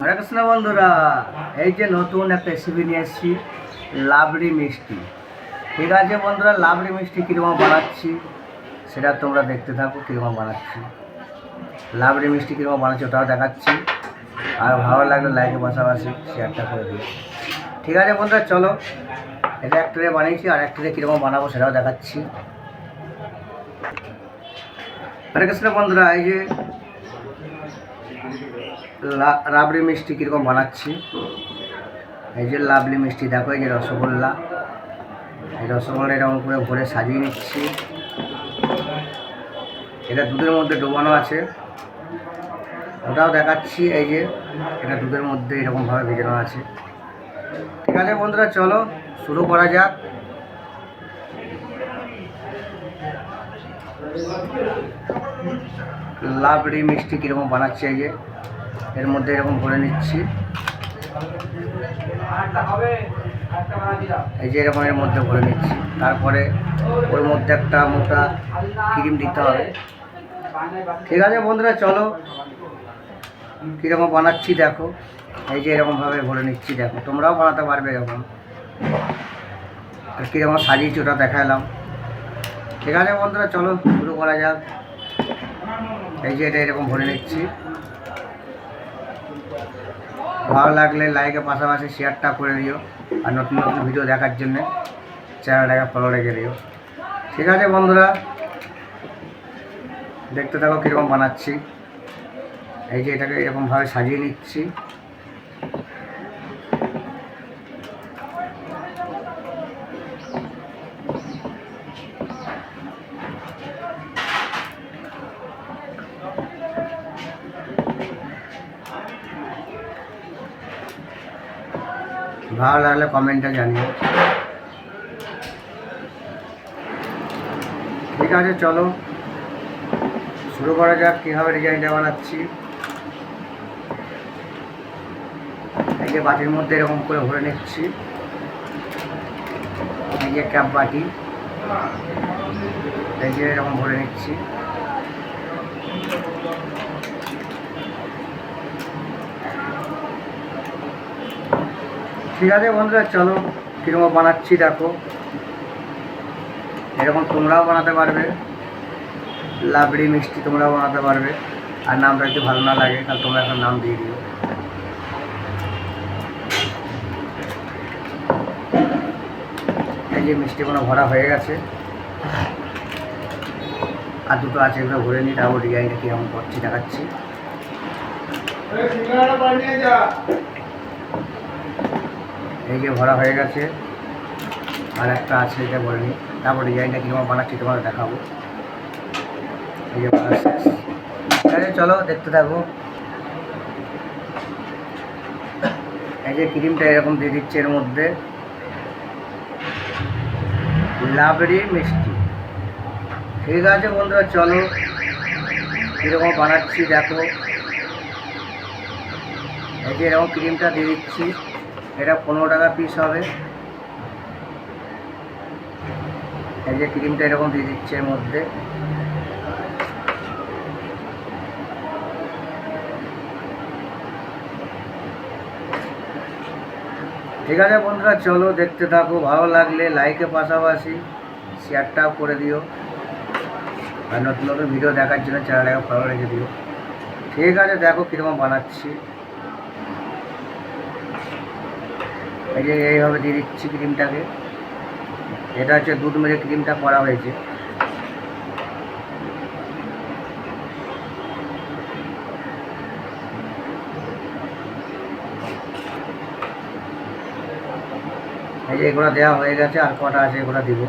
হরে কৃষ্ণ বন্ধুরা, এই যে নতুন একটা রেসিপি নিয়ে এসেছি, লাবড়ি মিষ্টি। ঠিক আছে বন্ধুরা, লাবড়ি মিষ্টি কীরকম বানাচ্ছি সেটা তোমরা দেখতে থাকো। কীরকম বানাচ্ছি লাবড়ি মিষ্টি, কীরকম বানাচ্ছি ওটাও দেখাচ্ছি। আর ভালো লাগলে লাইকের পাশাপাশি শেয়ারটা করে দিও। ঠিক আছে বন্ধুরা, চলো। এটা এক ট্রে বানিয়েছি, আর এক ট্রে কীরকম বানাবো সেটাও দেখাচ্ছি। হরে কৃষ্ণ বন্ধুরা, এই যে রাবড়ি মিষ্টি কীরকম বানাচ্ছি। এই যে লাবড়ি মিষ্টি দেখো, এই যে রসগোল্লা, এই রসগোল্লা এরকম করে ভরে সাজিয়ে নিচ্ছি। এটা দুধের মধ্যে ডোবানো আছে, ওটাও দেখাচ্ছি। এই যে এটা দুধের মধ্যে এরকমভাবে ভেজানো আছে। ঠিক আছে বন্ধুরা, চলো শুরু করা যাক। লাবড়ি মিষ্টি কীরকম বানাচ্ছি, এই যে এর মধ্যে এরকম ভরে নিচ্ছি। এই যে এরকম এর মধ্যে ভরে নিচ্ছি। তারপরে ওর মধ্যে একটা মোটা ক্রিম দিতে হবে। ঠিক আছে বন্ধুরা, চলো কীরকম বানাচ্ছি দেখো। এই যে এরকমভাবে ভরে নিচ্ছি, দেখো তোমরাও বানাতে পারবে এরকম। আর কীরকম সাজিয়েছি ওটা দেখালাম। ঠিক আছে বন্ধুরা, চলো শুরু করা যাক। এই যে এটা এরকম ভরে নিচ্ছি। ভালো লাগলে লাইকের পাশাপাশি শেয়ারটা করে দিও, আর নতুন নতুন ভিডিও দেখার জন্য চ্যানেলটাকে ফলো রেখে দিও। ঠিক আছে বন্ধুরা, দেখতে থাকো কীরকম বানাচ্ছি। এই যে এটাকে এরকমভাবে সাজিয়ে নিচ্ছি। ভালো লাগলে কমেন্টে জানিও। ঠিক আছে, চলো শুরু করা যাক কীভাবে ডিজাইনটা বানাচ্ছি। এই যে বাটির মধ্যে এরকম করে ভরে নিচ্ছি। এই যে ক্যাপ বাটি, এই যে এরকম ভরে নিচ্ছি। ঠিক আছে বন্ধুরা, চলো কীরকম বানাচ্ছি দেখো। এরকম তোমরাও বানাতে পারবে, লাবড়ি মিষ্টি তোমরাও বানাতে পারবে। আর নামটা যদি ভালো না লাগে তাহলে তোমরা একটা নাম দিয়ে দিও। এই যে মিষ্টিগুলো ভরা হয়ে গেছে, আর দুটো আছে, এগুলো ভরে নিই। তারপর ডিজাইনটা কীরকম করছি দেখাচ্ছি। এই যে ভরা হয়ে গেছে, আর একটা আছে, এটা ভরে নিই। তারপর ডিজাইনটা কীরকম বানাচ্ছি তোমাদের দেখাবো। এই যে বানা শেষ। ঠিক আছে, চলো দেখতে থাকো। এই যে ক্রিমটা এরকম দিয়ে দিচ্ছে এর মধ্যে, লাবড়ি মিষ্টি। ঠিক আছে বন্ধুরা, চলো কীরকম বানাচ্ছি দেখো। এই যে এরকম ক্রিমটা দিয়ে দিচ্ছি, এটা 15 টাকা পিস হবে। এই যে ক্রিমটা এরকম দিয়ে দিচ্ছে এর মধ্যে। ঠিক আছে বন্ধুরা, চলো দেখতে থাকো। ভালো লাগলে লাইকের পাশাপাশি শেয়ারটাও করে দিও, আর নতুন নতুন ভিডিও দেখার জন্য চ্যানেলটাকে ফলো রেখে দিও। ঠিক আছে, দেখো কীরকম বানাচ্ছি। এই যে এইভাবে দিয়ে দিচ্ছি ক্রিমটাকে। এটা হচ্ছে দুধ মেরে ক্রিমটা করা হয়েছে। এই যে এগুলো দেওয়া হয়ে গেছে, আর কটা আছে এগুলো দিব।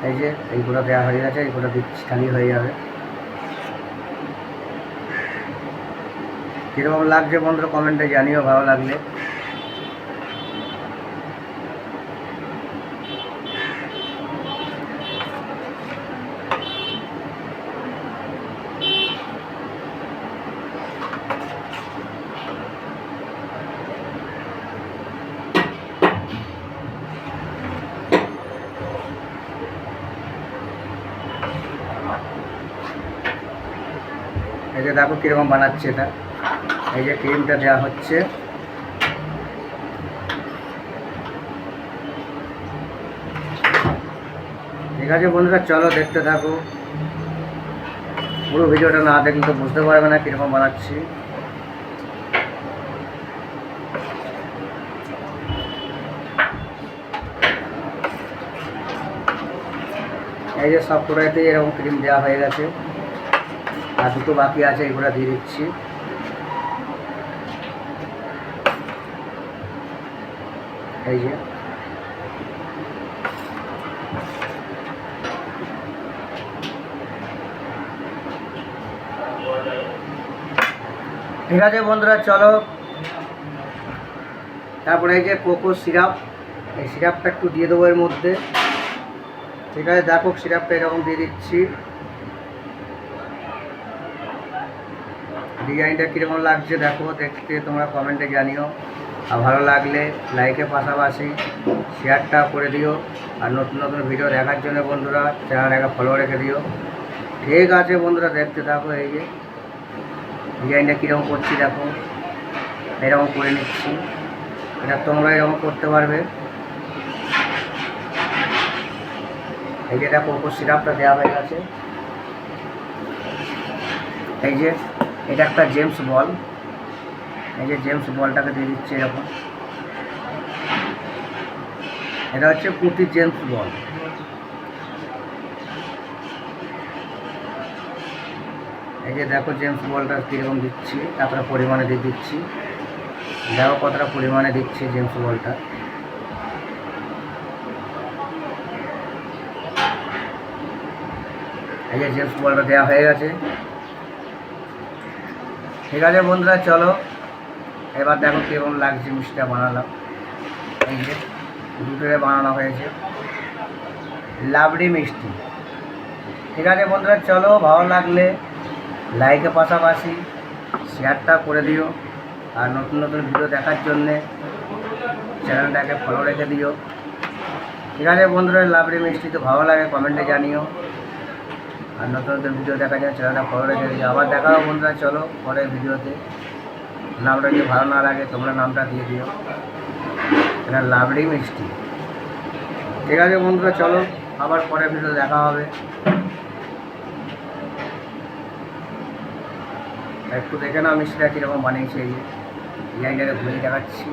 এই যে এইগুলো দেওয়া হয়ে গেছে, এইগুলো দিচ্ছি, খালি হয়ে যাবে। কীরকম লাগছে বন্ধুরা কমেন্টে জানিও ভালো লাগলে। এই যে দেখো কীরকম বানাচ্ছে এটা। এই যে ক্রিমটা দেওয়া হচ্ছে। ঠিক আছে বন্ধুরা, চলো দেখতে থাকো। পুরো ভিডিওটা না দেখলে তো বুঝতে পারবে না কীরকম বানাচ্ছি। এই যে সব কড়াইতেই এরকম ক্রিম দেওয়া হয়ে গেছে, আর দুটো বাকি আছে, এগুলো দিয়ে দিচ্ছি। এই যে ঠিক আছে বন্ধুরা, চলো। তারপরে এই যে কোকো সিরাপ, এই সিরাপটা একটু দিয়ে দেবো এর মধ্যে। ঠিক আছে, দেখো সিরাপটা এরকম দিয়ে দিচ্ছি। ডিজাইনটা কীরকম লাগছে দেখো, দেখতে তোমরা কমেন্টে জানিও। আর ভালো লাগলে লাইকের পাশাপাশি শেয়ারটা করে দিও। আর নতুন নতুন ভিডিও দেখার জন্য বন্ধুরা চ্যানেলটাকে ফলো রেখে দিও। ঠিক আছে বন্ধুরা, দেখতে থাকো। এই যে ডিজাইনটা কীরকম করছি দেখো, এরকম করে নিচ্ছি। এটা তোমরা এরকম করতে পারবে। এই যে এটা কোকো সিরাপটা দেওয়া হয়ে গেছে। এই যে এটা একটা জেমস বল, এই যে জেমস বলটাকে দিয়ে দিচ্ছে এরকম। এটা হচ্ছে পুঁতি জেমস বল। এই যে দেখো জেমস বলটা কীরকম দিচ্ছি, তারপরে পরিমাণে দিয়ে দিচ্ছি। দেখো কতটা পরিমাণে দিচ্ছি জেমস বলটা। এই যে জেমস বলটা দেওয়া হয়ে গেছে। ঠিক আছে বন্ধুরা, চলো এবার দেখো কীরকম লাগছে মিষ্টিটা বানালাম। এই যে দুটোরে বানানো হয়েছে লাবড়ি মিষ্টি। ঠিক আছে বন্ধুরা, চলো ভালো লাগলে লাইকের পাশাপাশি শেয়ারটা করে দিও। আর নতুন নতুন ভিডিও দেখার জন্যে চ্যানেলটাকে ফলো রেখে দিও। ঠিক আছে বন্ধুরা, লাবড়ি মিষ্টি তো ভালো লাগে কমেন্টে জানিও। আর নতুন নতুন ভিডিও দেখার জন্য চ্যানেলটা ফলো রেখে দিও। আবার দেখা হবে বন্ধুরা, চলো পরের ভিডিওতে। নামটা যদি ভালো না লাগে তোমরা নামটা দিয়ে দিও, এটা লাবড়ি মিষ্টি। ঠিক আছে বন্ধুরা, চলো আবার পরের ভিডিও দেখা হবে। একটু দেখে নাও মিষ্টিটা কীরকম বানিয়েছে। এই ডিজাইনটাকে ঘুরিয়ে দেখাচ্ছি।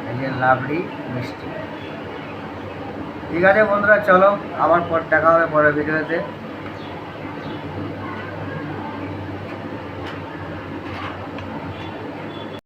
এই যে লাবড়ি মিষ্টি। ঠিক আছে বন্ধুরা, চলো আবার পর দেখা হবে পরের ভিডিওতে।